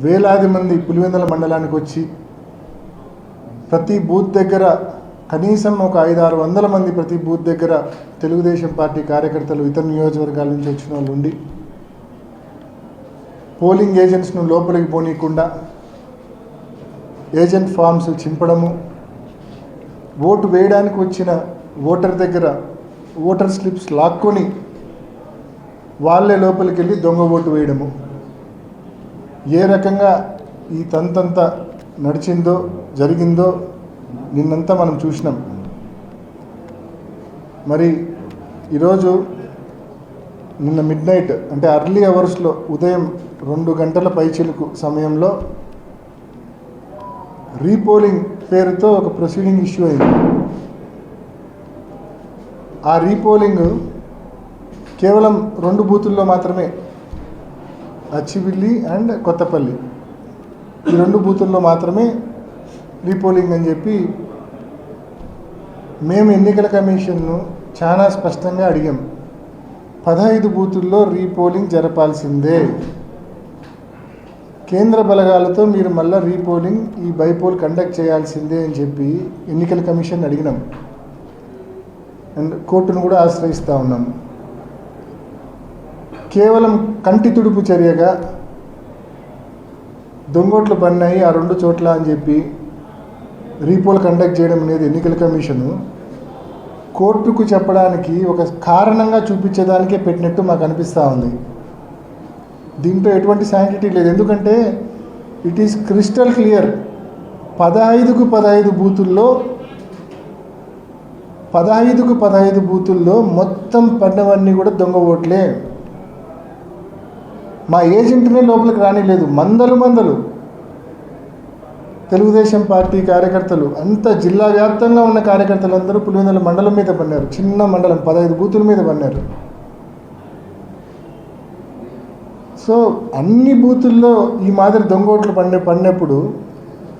వేలాది మంది పులివెందుల మండలానికి వచ్చి ప్రతి బూత్ దగ్గర కనీసం ఒక 500-600 మంది ప్రతి బూత్ దగ్గర తెలుగుదేశం పార్టీ కార్యకర్తలు ఇతర నియోజకవర్గాల నుంచి వచ్చిన వాళ్ళు ఉండి పోలింగ్ ఏజెంట్స్ను లోపలికి పోనీయకుండా ఏజెంట్ ఫామ్స్ చింపడము, ఓటు వేయడానికి వచ్చిన ఓటర్ దగ్గర ఓటర్ స్లిప్స్ లాక్కొని వాళ్ళే లోపలికి వెళ్ళి దొంగ ఓటు వేయడము, ఏ రకంగా ఈ తంతంతా నడిచిందో జరిగిందో నిన్నంతా మనం చూసినాం. మరి ఈరోజు నిన్న మిడ్నైట్ అంటే అర్లీ అవర్స్లో ఉదయం 2 గంటల పైచిలుకు సమయంలో రీపోలింగ్ పేరుతో ఒక ప్రొసీడింగ్ ఇష్యూ అయింది. ఆ రీపోలింగ్ కేవలం 2 బూతుల్లో మాత్రమే, అచ్చివిల్లి అండ్ కొత్తపల్లి, ఈ 2 బూతుల్లో మాత్రమే రీపోలింగ్ అని చెప్పి మేము ఎన్నికల కమిషన్ను చాలా స్పష్టంగా అడిగాం. 15 బూతుల్లో రీపోలింగ్ జరపాల్సిందే, కేంద్ర బలగాలతో మీరు మళ్ళీ రీపోలింగ్ ఈ బైపోల్ కండక్ట్ చేయాల్సిందే అని చెప్పి ఎన్నికల కమిషన్ అడిగినాం అండ్ కోర్టును కూడా ఆశ్రయిస్తూ ఉన్నాం. కేవలం కంటి తుడుపు చర్యగా దొంగోట్లు పన్నాయి ఆ 2 చోట్ల అని చెప్పి రీపోల్ కండక్ట్ చేయడం అనేది ఎన్నికల కమిషను కోర్టుకు చెప్పడానికి ఒక కారణంగా చూపించేదానికే పెట్టినట్టు మాకు అనిపిస్తూ ఉంది. దీంట్లో ఎటువంటి శాంటిటీ లేదు. ఎందుకంటే ఇట్ ఈస్ క్రిస్టల్ క్లియర్. 15కు 15 బూతుల్లో మొత్తం పడినవన్నీ కూడా దొంగ ఓట్లే. మా ఏజెంట్నే లోపలికి రానిలేదు. మందలు తెలుగుదేశం పార్టీ కార్యకర్తలు, అంత జిల్లా వ్యాప్తంగా ఉన్న కార్యకర్తలందరూ పులివెందుల మండలం మీద పన్నారు. చిన్న మండలం 15 బూతుల మీద పన్నారు. సో అన్ని బూతుల్లో ఈ మాదిరి దొంగోట్లు పడినప్పుడు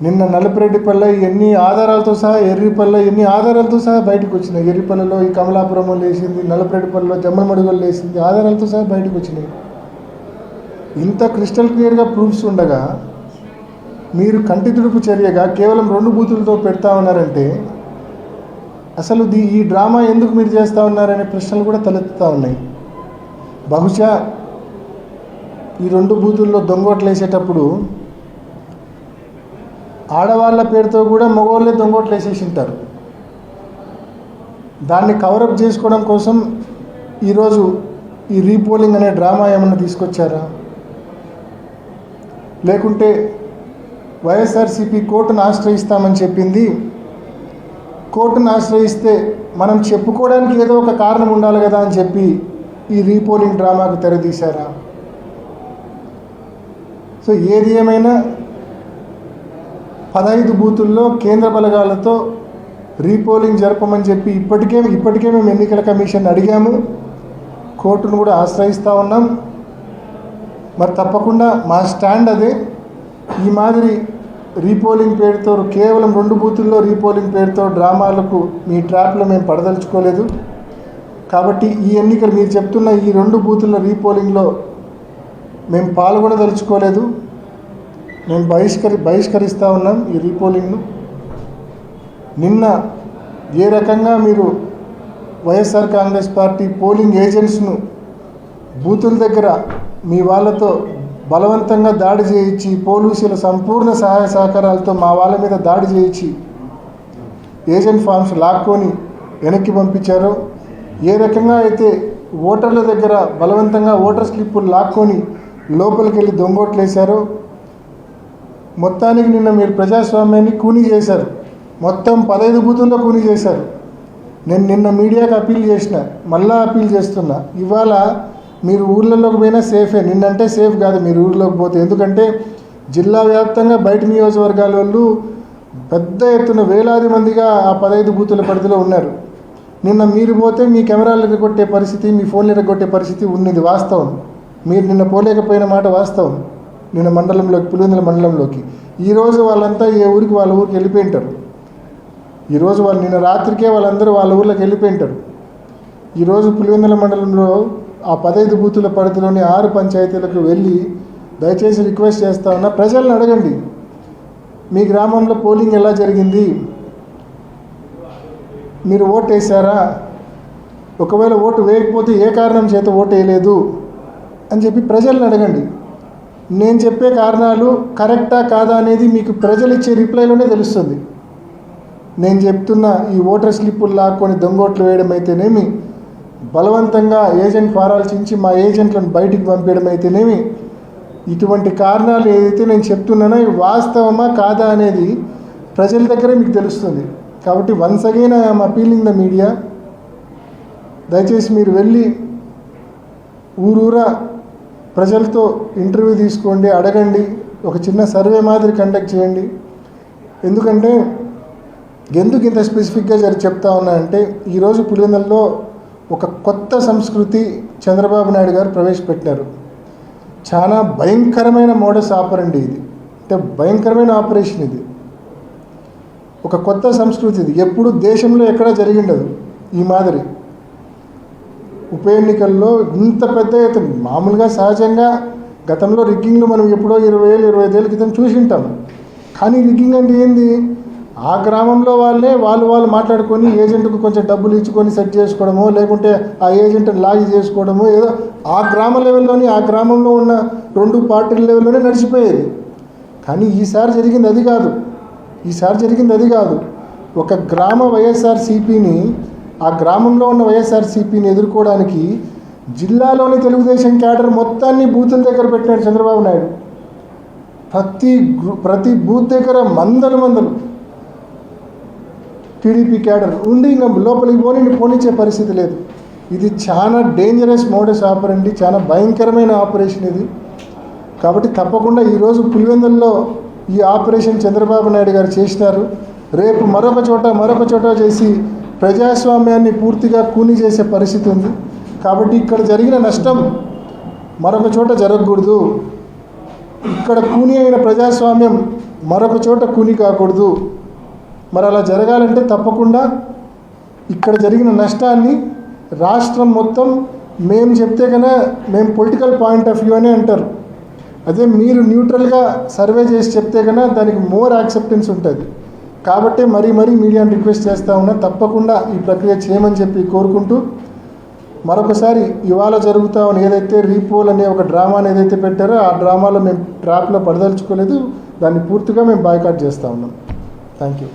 నిన్న నలపరెడ్డిపల్లె ఎన్ని ఆధారాలతో సహా, ఎర్రిపల్లె ఎన్ని ఆధారాలతో సహా బయటకు వచ్చినాయి. ఎర్రిపల్లెలో ఈ కమలాపురంలో లేచింది, నలపరెడ్డిపల్లెలో జమ్మలమడుగులు లేచింది, ఆధారాలతో సహా బయటకు వచ్చినాయి. ఇంత క్రిస్టల్ క్లియర్గా ప్రూఫ్స్ ఉండగా మీరు కంటి తుడుపు చర్యగా కేవలం 2 బూతులతో పెడతా ఉన్నారంటే అసలు ఈ డ్రామా ఎందుకు మీరు చేస్తూ ఉన్నారనే ప్రశ్నలు కూడా తలెత్తుతూ ఉన్నాయి. బహుశా ఈ 2 బూతుల్లో దొంగోట్లు వేసేటప్పుడు ఆడవాళ్ళ పేరుతో కూడా మగవాళ్ళే దొంగోట్లు వేసేసి ఉంటారు. దాన్ని కవరప్ చేసుకోవడం కోసం ఈరోజు ఈ రీపోలింగ్ అనే డ్రామా ఏమన్నా తీసుకొచ్చారా? లేకుంటే వైఎస్ఆర్సీపీ కోర్టును ఆశ్రయిస్తామని చెప్పింది, కోర్టును ఆశ్రయిస్తే మనం చెప్పుకోవడానికి ఏదో ఒక కారణం ఉండాలి కదా అని చెప్పి ఈ రీపోలింగ్ డ్రామాకు తెరదీశారా? సో ఏది ఏమైనా 15 బూతుల్లో కేంద్ర బలగాలతో రీపోలింగ్ జరపమని చెప్పి ఇప్పటికే మేము ఎన్నికల కమిషన్ అడిగాము, కోర్టును కూడా ఆశ్రయిస్తూ ఉన్నాం. మరి తప్పకుండా మా స్టాండ్ అదే. ఈ మాదిరి రీపోలింగ్ పేరుతో కేవలం 2 బూతుల్లో రీపోలింగ్ పేరుతో డ్రామాలకు మీ ట్రాప్లో మేము పడదలుచుకోలేదు. కాబట్టి ఈ ఎన్నికలు మీరు చెప్తున్న ఈ 2 బూతుల్లో రీపోలింగ్లో మేము పాల్గొనదలుచుకోలేదు. మేము బహిష్కరిస్తూ ఉన్నాం ఈ రీపోలింగ్ను. నిన్న ఏ రకంగా మీరు వైఎస్ఆర్ కాంగ్రెస్ పార్టీ పోలింగ్ ఏజెంట్స్ను బూతుల దగ్గర మీ వాళ్ళతో బలవంతంగా దాడి చేయించి, పోలీసుల సంపూర్ణ సహాయ సహకారాలతో మా వాళ్ళ మీద దాడి చేయించి ఏజెంట్ ఫామ్స్ లాక్కొని వెనక్కి పంపించారో, ఏ రకంగా అయితే ఓటర్ల దగ్గర బలవంతంగా ఓటర్ స్లిప్పులు లాక్కొని లోపలికి వెళ్ళి దొంగోట్లు వేశారో, మొత్తానికి నిన్న మీరు ప్రజాస్వామ్యాన్ని కూనీ చేశారు. మొత్తం 15 బూతుల్లో కూనీ చేశారు. నేను నిన్న మీడియాకి అప్పీల్ చేసిన, మళ్ళా అప్పీల్ చేస్తున్నా, ఇవాళ మీరు ఊళ్ళలోకి పోయినా సేఫే. నిన్నంటే సేఫ్ కాదు మీరు ఊళ్ళలోకి పోతే. ఎందుకంటే జిల్లా వ్యాప్తంగా బయట నియోజకవర్గాల వాళ్ళు పెద్ద ఎత్తున వేలాది మందిగా ఆ 15 బూతుల పరిధిలో ఉన్నారు. నిన్న మీరు పోతే మీ కెమెరాలు ఎరగొట్టే పరిస్థితి, మీ ఫోన్లు ఎరగొట్టే పరిస్థితి ఉన్నది వాస్తవం. మీరు నిన్న పోలేకపోయిన మాట వాస్తవం. నిన్న మండలంలోకి, పులివెందుల మండలంలోకి ఈరోజు వాళ్ళంతా ఏ ఊరికి వాళ్ళ ఊరికి వెళ్ళిపోయి ఉంటారు. ఈరోజు వాళ్ళు నిన్న రాత్రికే వాళ్ళందరూ వాళ్ళ ఊర్లోకి వెళ్ళిపోయి ఉంటారు. ఈరోజు పులివెందుల మండలంలో ఆ 15 బూతుల పరిధిలోని 6 పంచాయతీలకు వెళ్ళి దయచేసి రిక్వెస్ట్ చేస్తా ఉన్నా, ప్రజలను అడగండి, మీ గ్రామంలో పోలింగ్ ఎలా జరిగింది, మీరు ఓటు వేసారా, ఒకవేళ ఓటు వేయకపోతే ఏ కారణం చేత ఓటు వేయలేదు అని చెప్పి ప్రజలను అడగండి. నేను చెప్పే కారణాలు కరెక్టా కాదా అనేది మీకు ప్రజలు ఇచ్చే రిప్లైలోనే తెలుస్తుంది. నేను చెప్తున్న ఈ ఓటర్ స్లిప్పులు లాక్కొని దొంగోట్లు వేయడం అయితేనేమి, బలవంతంగా ఏజెంట్ ఫారాలు చించి మా ఏజెంట్లను బయటికి పంపించడం అయితేనేమి, ఇటువంటి కారణాలు ఏదైతే నేను చెప్తున్నానో ఇవి వాస్తవమా కాదా అనేది ప్రజల దగ్గరే మీకు తెలుస్తుంది. కాబట్టి once again I'm appealing the media, దయచేసి మీరు వెళ్ళి ఊరూరా ప్రజలతో ఇంటర్వ్యూ తీసుకోండి, అడగండి, ఒక చిన్న సర్వే మాదిరి కండక్ట్ చేయండి. ఎందుకంటే ఎందుకు ఇంత స్పెసిఫిక్గా చెప్తా ఉన్నా అంటే, ఈరోజు పులివెందులలో ఒక కొత్త సంస్కృతి చంద్రబాబు నాయుడు గారు ప్రవేశపెట్టారు. చాలా భయంకరమైన మోడస్ ఆపరండి ఇది, అంటే భయంకరమైన ఆపరేషన్ ఇది, ఒక కొత్త సంస్కృతి ఇది. ఎప్పుడు దేశంలో ఎక్కడా జరిగిండదు ఈ మాదిరి. ఉప ఎన్నికల్లో ఇంత పెద్ద ఎత్తున, మామూలుగా సహజంగా గతంలో రిగ్గింగ్లు మనం ఎప్పుడో 20 ఏళ్ళు 25 ఏళ్ళ క్రితం చూసింటాం. కానీ రిగ్గింగ్ అంటే ఏంది, ఆ గ్రామంలో వాళ్ళు మాట్లాడుకొని ఏజెంట్కు కొంచెం డబ్బులు ఇచ్చుకొని సెట్ చేసుకోవడమో, లేకుంటే ఆ ఏజెంట్ని లాగి చేసుకోవడమో, ఏదో ఆ గ్రామ లెవెల్లోని, ఆ గ్రామంలో ఉన్న 2 పార్టీల లెవెల్లోనే నడిచిపోయేది. కానీ ఈసారి జరిగింది అది కాదు. ఒక గ్రామ వైఎస్ఆర్సీపీని, ఆ గ్రామంలో ఉన్న వైఎస్ఆర్సీపీని ఎదుర్కోవడానికి జిల్లాలోని తెలుగుదేశం క్యాడర్ మొత్తాన్ని బూతుల దగ్గర పెట్టినాడు చంద్రబాబు నాయుడు. ప్రతి బూత్ దగ్గర మందలు టీడీపీ క్యాడర్ ఉండి ఇంకా లోపలికి పోనిచ్చే పరిస్థితి లేదు. ఇది చాలా డేంజరస్ మోడస్ ఆపరండి, చాలా భయంకరమైన ఆపరేషన్ ఇది. కాబట్టి తప్పకుండా ఈరోజు పులివెందుల్లో ఈ ఆపరేషన్ చంద్రబాబు నాయుడు గారు చేసినారు. రేపు మరొక చోట చేసి ప్రజాస్వామ్యాన్ని పూర్తిగా కూని చేసే పరిస్థితి ఉంది. కాబట్టి ఇక్కడ జరిగిన నష్టం మరొక చోట జరగకూడదు. ఇక్కడ కూని అయిన ప్రజాస్వామ్యం మరొక చోట కూని కాకూడదు. మరి అలా జరగాలంటే తప్పకుండా ఇక్కడ జరిగిన నష్టాన్ని రాష్ట్రం మొత్తం మేము చెప్తే కన్నా, మేము పొలిటికల్ పాయింట్ ఆఫ్ వ్యూ అనే అంటారు, అదే మీరు న్యూట్రల్గా సర్వే చేసి చెప్తే కన్నా దానికి మోర్ యాక్సెప్టెన్స్ ఉంటుంది. కాబట్టి మరీ మీడియాని రిక్వెస్ట్ చేస్తూ ఉన్నా, తప్పకుండా ఈ ప్రక్రియ చేయమని చెప్పి కోరుకుంటూ, మరొకసారి ఇవాళ జరుగుతా ఉన్న ఏదైతే రీపోల్ అనే ఒక డ్రామాని ఏదైతే పెట్టారో ఆ డ్రామాలో మేము ట్రాప్లో పడదలుచుకోలేదు, దాన్ని పూర్తిగా మేము బాయ్కాట్ చేస్తూ ఉన్నాం. Thank you.